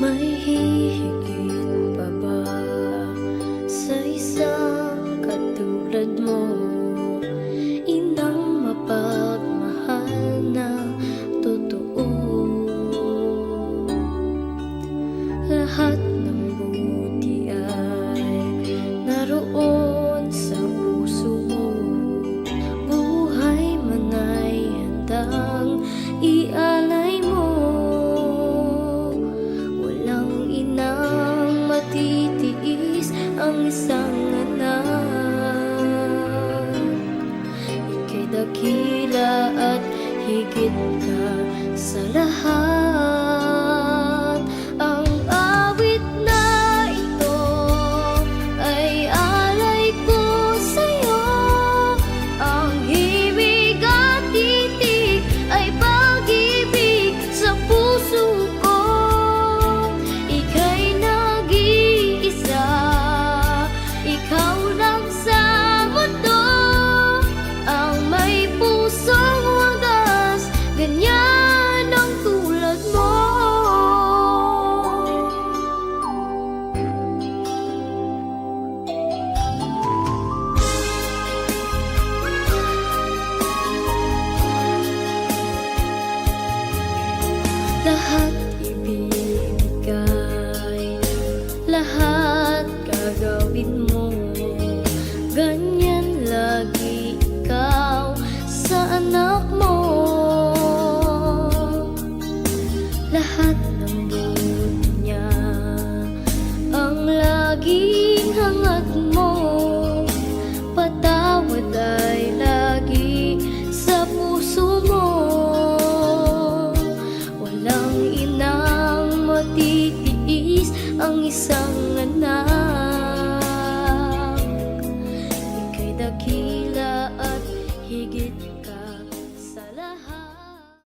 May hihigit pa ba sa isang katulad mo? Inang mapagmahal na totoo. Lahat ng buti ay naroon sa puso mo. Buhay man ay handang ialay mo. Walang inang matitiis ang isang anak. Ika'y dakila at higit ka sa lahat. Ang awit na ito ay alay ko sa'yo. Ang himig at titig ay pag-ibig sa puso ko. Ika'y nag-iisa, ikaw lang sa mundo. Ang may pusong wagas, ganyan ang tulad mo. Lahat ibibigay, lahat gagawin mo. Ganyan lagi ikaw sa anak mo. Lahat ng buti niya ang laging hangat mo. Patawad ay lagi sa puso mo. Walang inang matitiis ang isang anak.